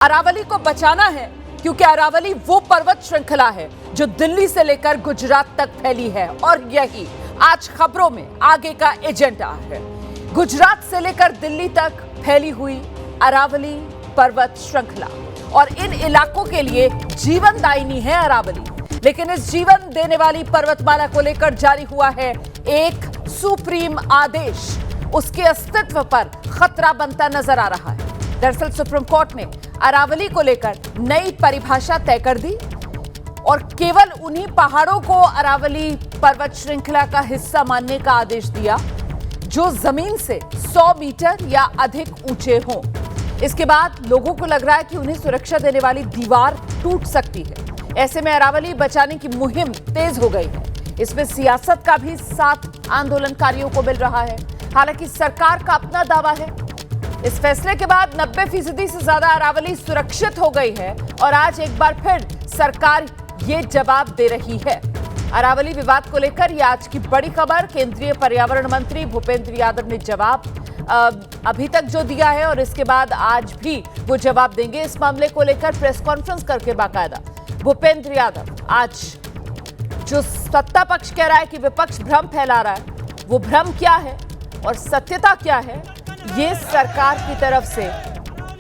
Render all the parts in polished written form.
अरावली को बचाना है क्योंकि अरावली वो पर्वत श्रृंखला है जो दिल्ली से लेकर गुजरात तक फैली है और यही आज खबरों में आगे का एजेंडा है। गुजरात से लेकर दिल्ली तक फैली हुई अरावली पर्वत श्रृंखला और इन इलाकों के लिए जीवनदायिनी है अरावली। लेकिन इस जीवन देने वाली पर्वतमाला को लेकर जारी हुआ है एक सुप्रीम आदेश, उसके अस्तित्व पर खतरा बनता नजर आ रहा है। दरअसल सुप्रीम कोर्ट ने अरावली को लेकर नई परिभाषा तय कर दी और केवल उन्हीं पहाड़ों को अरावली पर्वत श्रृंखला का हिस्सा मानने का आदेश दिया जो जमीन से 100 मीटर या अधिक ऊंचे हों। इसके बाद लोगों को लग रहा है कि उन्हें सुरक्षा देने वाली दीवार टूट सकती है। ऐसे में अरावली बचाने की मुहिम तेज हो गई है। इसमें सियासत का भी साथ आंदोलनकारियों को मिल रहा है। हालांकि सरकार का अपना दावा है। इस फैसले के बाद 90% से ज्यादा अरावली सुरक्षित हो गई है और आज एक बार फिर सरकार ये जवाब दे रही है। अरावली विवाद को लेकर ये आज की बड़ी खबर। केंद्रीय पर्यावरण मंत्री भूपेंद्र यादव ने जवाब अभी तक जो दिया है और इसके बाद आज भी वो जवाब देंगे। इस मामले को लेकर प्रेस कॉन्फ्रेंस करके बाकायदा भूपेंद्र यादव आज जो सत्ता पक्ष कह रहा है कि विपक्ष भ्रम फैला रहा है, वो भ्रम क्या है और सत्यता क्या है, ये सरकार की तरफ से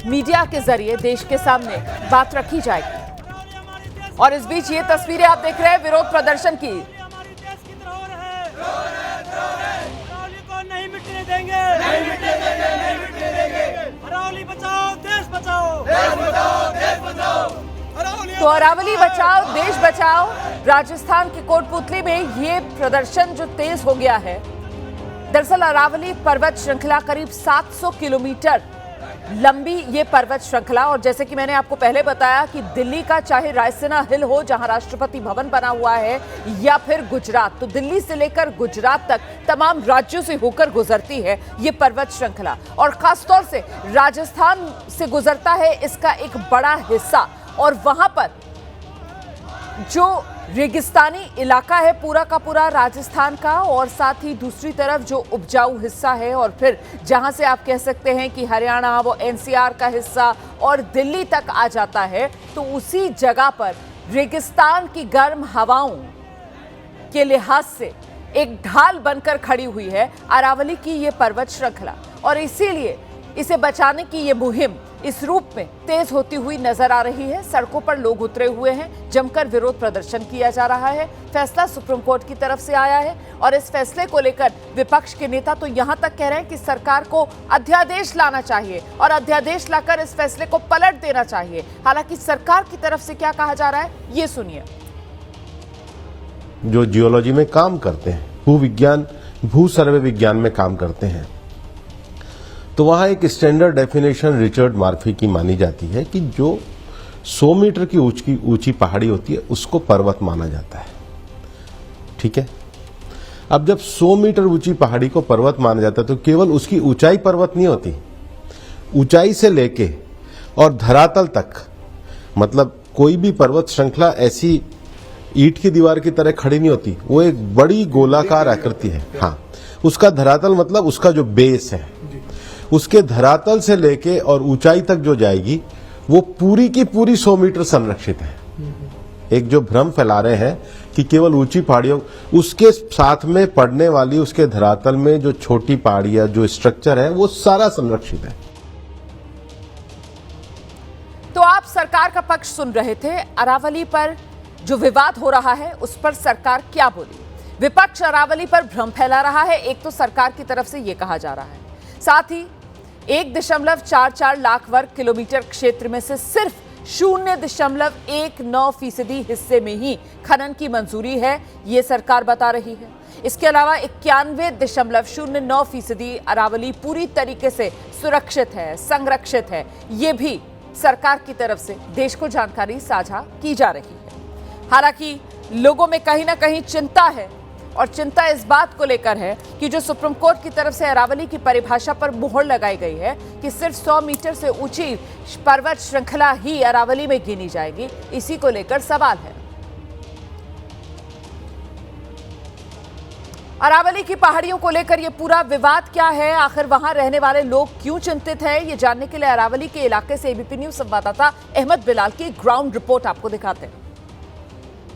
मीडिया के जरिए देश के सामने बात रखी जाएगी। और इस बीच ये तस्वीरें आप देख रहे हैं विरोध प्रदर्शन की। अरावली को नहीं मिटने देंगे, नहीं मिटने देंगे, नहीं मिटने देंगे। अरावली बचाओ, देश बचाओ, देश बचाओ, देश बचाओ। तो अरावली बचाओ, देश बचाओ। राजस्थान के कोटपुतली में ये प्रदर्शन जो तेज हो गया है। दरअसल अरावली पर्वत श्रृंखला करीब 700 किलोमीटर लंबी ये पर्वत श्रृंखला और जैसे कि मैंने आपको पहले बताया कि दिल्ली का चाहे रायसीना हिल हो जहां राष्ट्रपति भवन बना हुआ है या फिर गुजरात, तो दिल्ली से लेकर गुजरात तक तमाम राज्यों से होकर गुजरती है ये पर्वत श्रृंखला और खासतौर से राजस्थान से गुजरता है इसका एक बड़ा हिस्सा। और वहां पर जो रेगिस्तानी इलाका है पूरा का पूरा राजस्थान का और साथ ही दूसरी तरफ जो उपजाऊ हिस्सा है और फिर जहां से आप कह सकते हैं कि हरियाणा वो एनसीआर का हिस्सा और दिल्ली तक आ जाता है, तो उसी जगह पर रेगिस्तान की गर्म हवाओं के लिहाज से एक ढाल बनकर खड़ी हुई है अरावली की ये पर्वत श्रृंखला और इसीलिए इसे बचाने की ये मुहिम इस रूप में तेज होती हुई नजर आ रही है। सड़कों पर लोग उतरे हुए हैं, जमकर विरोध प्रदर्शन किया जा रहा है। फैसला सुप्रीम कोर्ट की तरफ से आया है और इस फैसले को लेकर विपक्ष के नेता तो यहां तक कह रहे हैं कि सरकार को अध्यादेश लाना चाहिए और अध्यादेश लाकर इस फैसले को पलट देना चाहिए। हालांकि सरकार की तरफ से क्या कहा जा रहा है ये सुनिए। जो जियोलॉजी में काम करते हैं, भूविज्ञान भू सर्वे विज्ञान में काम करते हैं, तो वहां एक स्टैंडर्ड डेफिनेशन रिचर्ड मार्फी की मानी जाती है कि जो 100 मीटर की ऊंची पहाड़ी होती है उसको पर्वत माना जाता है। ठीक है, अब जब 100 मीटर ऊंची पहाड़ी को पर्वत माना जाता है तो केवल उसकी ऊंचाई पर्वत नहीं होती, ऊंचाई से लेके और धरातल तक, मतलब कोई भी पर्वत श्रृंखला ऐसी ईंट की दीवार की तरह खड़ी नहीं होती, वो एक बड़ी गोलाकार आकृति है। हाँ, उसका धरातल मतलब उसका जो बेस है, उसके धरातल से लेके और ऊंचाई तक जो जाएगी वो पूरी की पूरी 100 मीटर संरक्षित है। एक जो भ्रम फैला रहे हैं कि केवल ऊंची पहाड़ियों, उसके साथ में पड़ने वाली उसके धरातल में जो छोटी पहाड़ियां जो स्ट्रक्चर है वो सारा संरक्षित है। तो आप सरकार का पक्ष सुन रहे थे। अरावली पर जो विवाद हो रहा है उस पर सरकार क्या बोली। विपक्ष अरावली पर भ्रम फैला रहा है। एक तो सरकार की तरफ से यह कहा जा रहा है, साथ ही 1.44 लाख वर्ग किलोमीटर क्षेत्र में से सिर्फ 0.19% हिस्से में ही खनन की मंजूरी है, ये सरकार बता रही है। इसके अलावा 91.09% अरावली पूरी तरीके से सुरक्षित है, संरक्षित है, ये भी सरकार की तरफ से देश को जानकारी साझा की जा रही है। हालांकि लोगों में कहीं ना कहीं चिंता है और चिंता इस बात को लेकर है कि जो सुप्रीम कोर्ट की तरफ से अरावली की परिभाषा पर मुहर लगाई गई है कि सिर्फ 100 मीटर से ऊंची पर्वत श्रृंखला ही अरावली में गिनी जाएगी, इसी को लेकर सवाल है। अरावली की पहाड़ियों को लेकर ये पूरा विवाद क्या है, आखिर वहां रहने वाले लोग क्यों चिंतित हैं, ये जानने के लिए अरावली के इलाके से एबीपी न्यूज संवाददाता अहमद बिलाल की ग्राउंड रिपोर्ट आपको दिखाते हैं।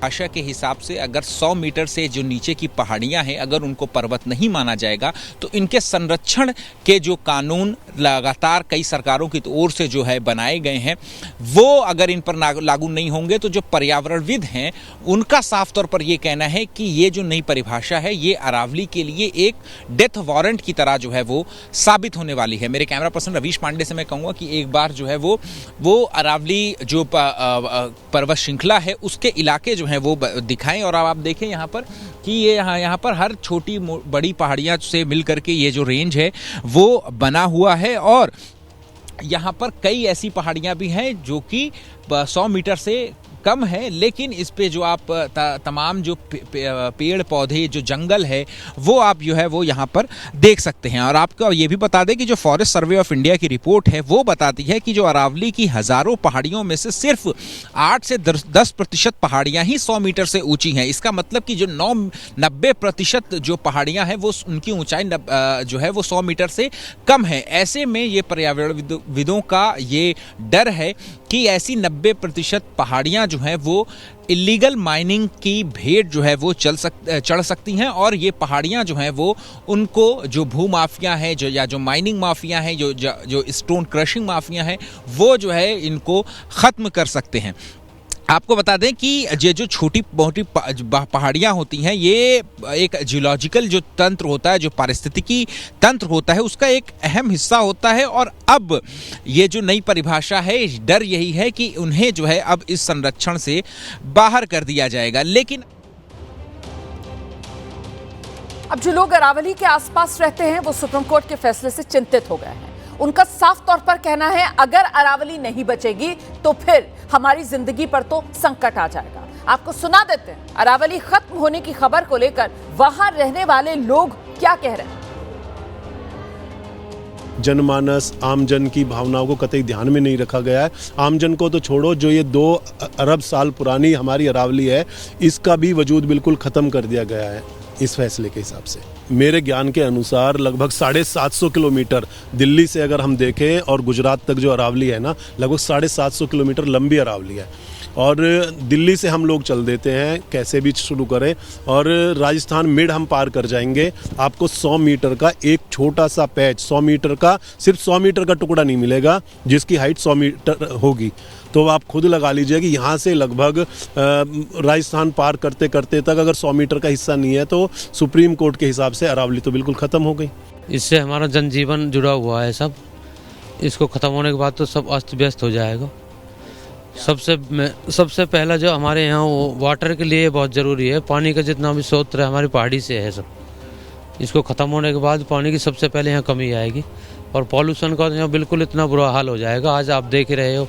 भाषा के हिसाब से अगर 100 मीटर से जो नीचे की पहाड़ियां हैं अगर उनको पर्वत नहीं माना जाएगा तो इनके संरक्षण के जो कानून लगातार कई सरकारों की ओर से जो है बनाए गए हैं वो अगर इन पर लागू नहीं होंगे तो जो पर्यावरणविद हैं उनका साफ तौर पर ये कहना है कि ये जो नई परिभाषा है ये अरावली के लिए एक डेथ वारंट की तरह जो है वो साबित होने वाली है। मेरे कैमरा पर्सन रवीश पांडे से मैं कहूँगा कि एक बार जो है वो अरावली जो पर्वत श्रृंखला है उसके इलाके जो है वो दिखाएं और अब आप देखें यहाँ पर कि ये यहाँ पर हर छोटी बड़ी पहाड़ियाँ से मिलकर के ये जो रेंज है वो बना हुआ है और यहाँ पर कई ऐसी पहाड़ियाँ भी हैं जो कि 100 मीटर से कम है, लेकिन इस पे जो आप तमाम जो पेड़ पौधे जो जंगल है वो आप जो है वो यहाँ पर देख सकते हैं। और आपको ये भी बता दें कि जो फॉरेस्ट सर्वे ऑफ इंडिया की रिपोर्ट है वो बताती है कि जो अरावली की हज़ारों पहाड़ियों में से सिर्फ 8 से 10% पहाड़ियाँ ही 100 मीटर से ऊंची हैं। इसका मतलब कि जो 90% जो पहाड़ियाँ हैं वो उनकी ऊंचाई जो है वो 100 मीटर से कम है। ऐसे में ये पर्यावरणविदों का ये डर है कि ऐसी 90% पहाड़ियाँ जो है वो इलीगल माइनिंग की भेंट जो है वो चढ़ सकती हैं और ये पहाड़ियाँ जो हैं वो उनको जो भू माफिया हैं जो माइनिंग माफिया हैं जो स्टोन क्रशिंग माफिया हैं वो जो है इनको ख़त्म कर सकते हैं। आपको बता दें कि ये जो छोटी मोटी पहाड़ियाँ होती हैं ये एक जियोलॉजिकल जो तंत्र होता है, जो पारिस्थितिकी तंत्र होता है उसका एक अहम हिस्सा होता है। और अब ये जो नई परिभाषा है डर यही है कि उन्हें जो है अब इस संरक्षण से बाहर कर दिया जाएगा। लेकिन अब जो लोग अरावली के आसपास रहते हैं वो सुप्रीम कोर्ट के फैसले से चिंतित हो गए हैं। उनका साफ तौर पर कहना है अगर अरावली नहीं बचेगी तो फिर हमारी जिंदगी पर तो संकट आ जाएगा। आपको सुना देते हैं अरावली खत्म होने की खबर को लेकर वहां रहने वाले लोग क्या कह रहे हैं। जनमानस आमजन की भावनाओं को कतई ध्यान में नहीं रखा गया है। आमजन को तो छोड़ो, जो ये 2 अरब साल पुरानी हमारी अरावली है इसका भी वजूद बिल्कुल खत्म कर दिया गया है इस फैसले के हिसाब से। मेरे ज्ञान के अनुसार लगभग 750 किलोमीटर दिल्ली से अगर हम देखें और गुजरात तक जो अरावली है ना लगभग 750 किलोमीटर लंबी अरावली है। और दिल्ली से हम लोग चल देते हैं कैसे भी शुरू करें और राजस्थान मिड हम पार कर जाएंगे, आपको 100 मीटर का एक छोटा सा पैच 100 मीटर का सिर्फ 100 मीटर का टुकड़ा नहीं मिलेगा जिसकी हाइट 100 मीटर होगी। तो आप खुद लगा लीजिए कि यहाँ से लगभग राजस्थान पार करते करते तक अगर 100 मीटर का हिस्सा नहीं है तो सुप्रीम कोर्ट के हिसाब से अरावली तो बिल्कुल ख़त्म हो गई। इससे हमारा जनजीवन जुड़ा हुआ है सब, इसको ख़त्म होने के बाद तो सब अस्त व्यस्त हो जाएगा। सबसे पहला जो हमारे यहाँ वाटर के लिए बहुत ज़रूरी है, पानी का जितना भी स्रोत है हमारी पहाड़ी से है सब। इसको ख़त्म होने के बाद पानी की सबसे पहले यहाँ कमी आएगी और पॉल्यूशन का यहाँ बिल्कुल इतना बुरा हाल हो जाएगा। आज आप देख रहे हो